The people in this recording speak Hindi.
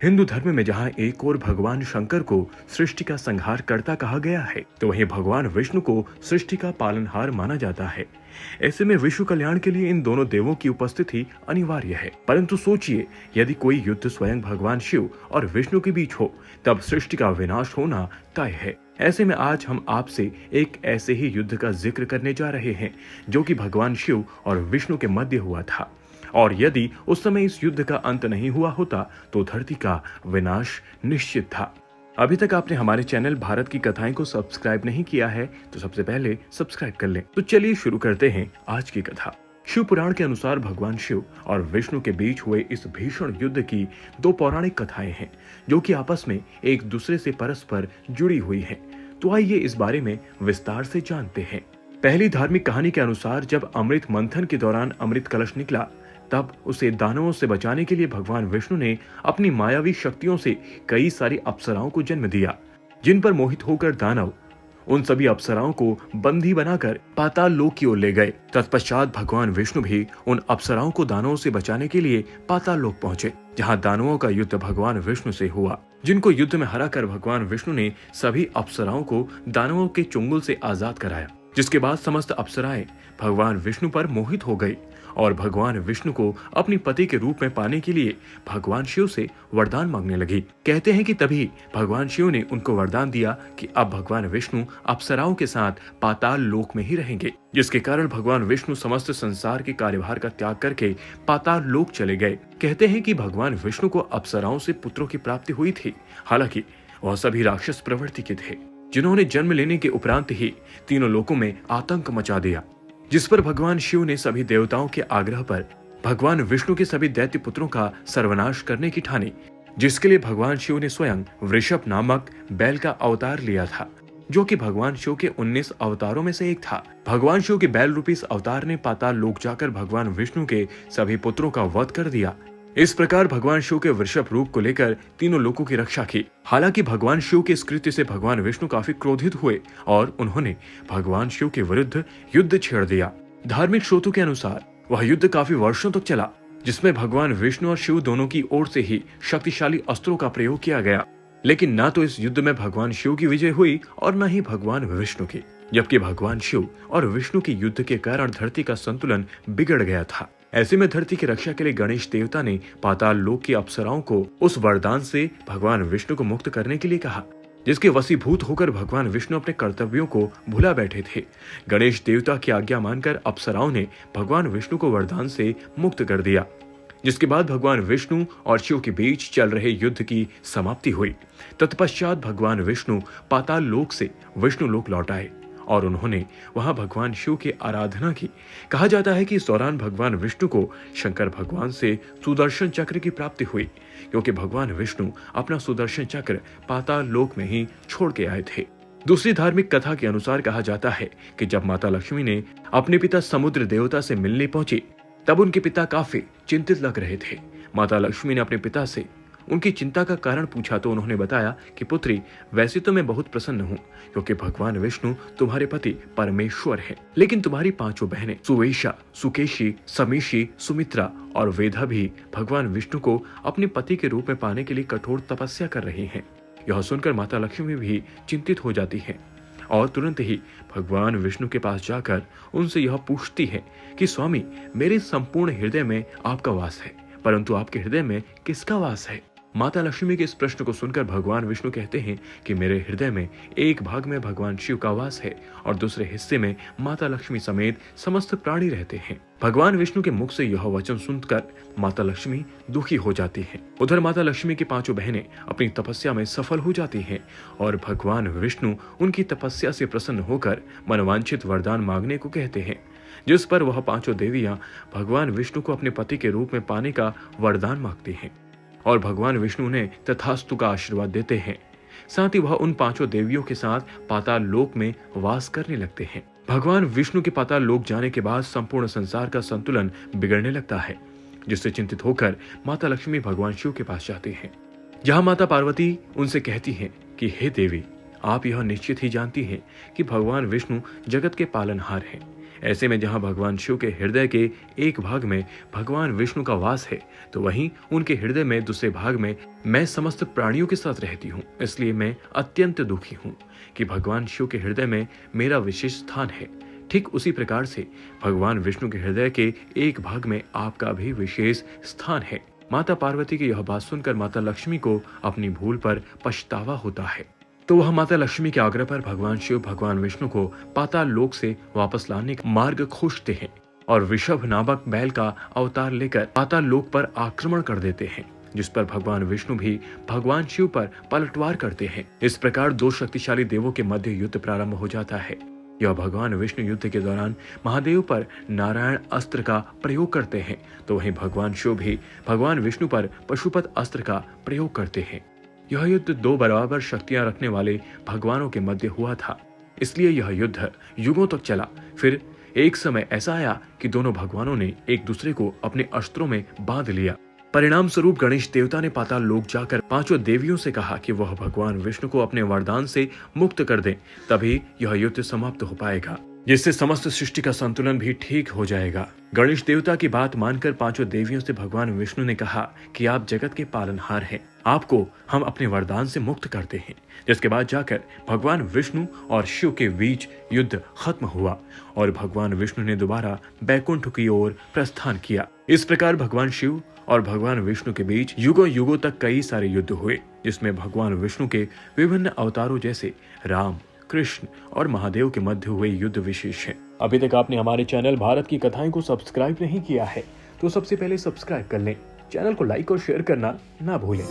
हिंदू धर्म में जहाँ एक ओर भगवान शंकर को सृष्टि का संहार कर्ता कहा गया है, तो वहीं भगवान विष्णु को सृष्टि का पालनहार माना जाता है। ऐसे में विश्व कल्याण के लिए इन दोनों देवों की उपस्थिति अनिवार्य है। परंतु सोचिए, यदि कोई युद्ध स्वयं भगवान शिव और विष्णु के बीच हो, तब सृष्टि का विनाश होना तय है। ऐसे में आज हम आपसे एक ऐसे ही युद्ध का जिक्र करने जा रहे हैं, जो कि भगवान शिव और विष्णु के मध्य हुआ था। और यदि उस समय इस युद्ध का अंत नहीं हुआ होता, तो धरती का विनाश निश्चित था। अभी तक आपने हमारे चैनल भारत की कथाएं को सब्सक्राइब नहीं किया है, तो सबसे पहले सब्सक्राइब कर लें। तो चलिए शुरू करते हैं आज की कथा। शिव पुराण के अनुसार भगवान शिव और विष्णु के बीच हुए इस भीषण युद्ध की दो पौराणिक कथाएं हैं, जो कि आपस में एक दूसरे से परस्पर जुड़ी हुई हैं। तो आइए इस बारे में विस्तार से जानते हैं। पहली धार्मिक कहानी के अनुसार जब अमृत मंथन के दौरान अमृत कलश निकला, तब उसे दानवों से बचाने के लिए भगवान विष्णु ने अपनी मायावी शक्तियों से कई सारी अप्सराओं को जन्म दिया, जिन पर मोहित होकर दानव उन सभी अप्सराओं को बंदी बनाकर पाताल लोक की ओर ले गए। तत्पश्चात भगवान विष्णु भी उन अप्सराओं को दानवों से बचाने के लिए पाताल लोक पहुंचे, जहां दानवों का युद्ध भगवान विष्णु से हुआ, जिनको युद्ध में हराकर भगवान विष्णु ने सभी अप्सराओं को दानवों के चुंगल से आजाद कराया। जिसके बाद समस्त अप्सराएं भगवान विष्णु पर मोहित हो गई और भगवान विष्णु को अपनी पति के रूप में पाने के लिए भगवान शिव से वरदान मांगने लगी। कहते हैं कि तभी भगवान शिव ने उनको वरदान दिया कि अब भगवान विष्णु अप्सराओं के साथ पाताल लोक में ही रहेंगे, जिसके कारण भगवान विष्णु समस्त संसार के कार्यभार का त्याग करके पाताल लोक चले गए। कहते हैं कि भगवान विष्णु को अप्सराओं से पुत्रों की प्राप्ति हुई थी। हालांकि वह सभी राक्षस प्रवृत्ति के थे, जिन्होंने जन्म लेने के उपरांत ही तीनों लोकों में आतंक मचा दिया, जिस पर भगवान शिव ने सभी देवताओं के आग्रह पर भगवान विष्णु के सभी दैत्य पुत्रों का सर्वनाश करने की ठानी, जिसके लिए भगवान शिव ने स्वयं वृषभ नामक बैल का अवतार लिया था, जो कि भगवान शिव के 19 अवतारों में से एक था। भगवान शिव के बैल रूपी इस अवतार ने पाताल लोक जाकर भगवान विष्णु के सभी पुत्रों का वध कर दिया। इस प्रकार भगवान शिव के वृषभ रूप को लेकर तीनों लोकों की रक्षा की। हालांकि भगवान शिव के इस कृत्य से भगवान विष्णु काफी क्रोधित हुए और उन्होंने भगवान शिव के विरुद्ध युद्ध छेड़ दिया। धार्मिक स्रोतों के अनुसार वह युद्ध काफी वर्षों तक चला, जिसमें भगवान विष्णु और शिव दोनों की ओर से ही शक्तिशाली अस्त्रों का प्रयोग किया गया। लेकिन न तो इस युद्ध में भगवान शिव की विजय हुई और न ही भगवान विष्णु की, जबकि भगवान शिव और विष्णु के युद्ध के कारण धरती का संतुलन बिगड़ गया था। ऐसे में धरती की रक्षा के लिए गणेश देवता ने पाताल लोक की अप्सराओं को उस वरदान से भगवान विष्णु को मुक्त करने के लिए कहा, जिसके वशीभूत होकर भगवान विष्णु अपने कर्तव्यों को भुला बैठे थे। गणेश देवता की आज्ञा मानकर अप्सराओं ने भगवान विष्णु को वरदान से मुक्त कर दिया, जिसके बाद भगवान विष्णु और शिव के बीच चल रहे युद्ध की समाप्ति हुई। तत्पश्चात भगवान विष्णु पाताल लोक से विष्णु लोक लौट आए और उन्होंने वहां भगवान शिव की आराधना की। कहा जाता है कि इस दौरान भगवान विष्णु को शंकर भगवान से सुदर्शन चक्र की प्राप्ति हुई, क्योंकि भगवान विष्णु अपना सुदर्शन चक्र पाताल लोक में ही छोड़ के आए थे। दूसरी धार्मिक कथा के अनुसार कहा जाता है कि जब माता लक्ष्मी ने अपने पिता समुद्र देवता से मिलने पहुंची, तब उनके पिता काफी चिंतित लग रहे थे। माता लक्ष्मी ने अपने पिता से उनकी चिंता का कारण पूछा तो उन्होंने बताया कि पुत्री, वैसे तो मैं बहुत प्रसन्न हूँ, क्योंकि भगवान विष्णु तुम्हारे पति परमेश्वर है, लेकिन तुम्हारी पांचों बहनें सुवेशा, सुकेशी, समीशी, सुमित्रा और वेदा भी भगवान विष्णु को अपने पति के रूप में पाने के लिए कठोर तपस्या कर रही हैं। यह सुनकर माता लक्ष्मी भी चिंतित हो जाती है और तुरंत ही भगवान विष्णु के पास जाकर उनसे यह पूछती है कि स्वामी, मेरे संपूर्ण हृदय में आपका वास है, परंतु आपके हृदय में किसका वास है? माता लक्ष्मी के इस प्रश्न को सुनकर भगवान विष्णु कहते हैं कि मेरे हृदय में एक भाग में भगवान शिव का वास है और दूसरे हिस्से में माता लक्ष्मी समेत समस्त प्राणी रहते हैं। भगवान विष्णु के मुख से यह वचन सुनकर माता लक्ष्मी दुखी हो जाती हैं। उधर माता लक्ष्मी की पांचों बहनें अपनी तपस्या में सफल हो जाती हैं और भगवान विष्णु उनकी तपस्या से प्रसन्न होकर मनवांछित वरदान मांगने को कहते हैं, जिस पर वह पांचों देवियां भगवान विष्णु को अपने पति के रूप में पाने का वरदान मांगती हैं और भगवान विष्णु ने तथास्तु का आशीर्वाद देते हैं। साथ ही वह उन पांचों देवियों के साथ पाताल लोक में वास करने लगते हैं। भगवान विष्णु के पाताल लोक जाने के बाद संपूर्ण संसार का संतुलन बिगड़ने लगता है, जिससे चिंतित होकर माता लक्ष्मी भगवान शिव के पास जाती हैं, जहां माता पार्वती उनसे कहती हैं कि हे देवी, आप यह निश्चित ही जानती हैं कि भगवान विष्णु जगत के पालनहार हैं। ऐसे में जहां भगवान शिव के हृदय के एक भाग में भगवान विष्णु का वास है, तो वहीं उनके हृदय में दूसरे भाग में मैं समस्त प्राणियों के साथ रहती हूँ। इसलिए मैं अत्यंत दुखी हूँ कि भगवान शिव के हृदय में मेरा विशेष स्थान है। ठीक उसी प्रकार से भगवान विष्णु के हृदय के एक भाग में आपका भी विशेष स्थान है। माता पार्वती की यह बात सुनकर माता लक्ष्मी को अपनी भूल पर पछतावा होता है, तो वह माता लक्ष्मी के आग्रह पर भगवान शिव भगवान विष्णु को पाताल लोक से वापस लाने का मार्ग खोजते हैं और वृषभ नामक बैल का अवतार लेकर पाताल लोक पर आक्रमण कर देते हैं, जिस पर भगवान विष्णु भी भगवान शिव पर पलटवार करते हैं। इस प्रकार दो शक्तिशाली देवों के मध्य युद्ध प्रारंभ हो जाता है। यह भगवान विष्णु युद्ध के दौरान महादेव पर नारायण अस्त्र का प्रयोग करते हैं, तो वहीं भगवान शिव भी भगवान विष्णु पर पशुपत अस्त्र का प्रयोग करते हैं। यह युद्ध दो बराबर शक्तियां रखने वाले भगवानों के मध्य हुआ था, इसलिए यह युद्ध युगों तक चला। फिर एक समय ऐसा आया कि दोनों भगवानों ने एक दूसरे को अपने अस्त्रों में बांध लिया। परिणाम स्वरूप गणेश देवता ने पाताल लोक जाकर पांचों देवियों से कहा कि वह भगवान विष्णु को अपने वरदान से मुक्त कर दें, तभी यह युद्ध समाप्त हो पाएगा, जिससे समस्त सृष्टि का संतुलन भी ठीक हो जाएगा। गणेश देवता की बात मानकर पांचों देवियों से भगवान विष्णु ने कहा कि आप जगत के पालनहार हैं, आपको हम अपने वरदान से मुक्त करते हैं। जिसके बाद जाकर भगवान विष्णु और शिव के बीच युद्ध खत्म हुआ और भगवान विष्णु ने दोबारा बैकुंठ की ओर प्रस्थान किया। इस प्रकार भगवान शिव और भगवान विष्णु के बीच युगों युगों तक कई सारे युद्ध हुए, जिसमें भगवान विष्णु के विभिन्न अवतारों जैसे राम, कृष्ण और महादेव के मध्य हुए युद्ध विशेष है। अभी तक आपने हमारे चैनल भारत की कथाएं को सब्सक्राइब नहीं किया है, तो सबसे पहले सब्सक्राइब कर लें। चैनल को लाइक और शेयर करना ना भूलें।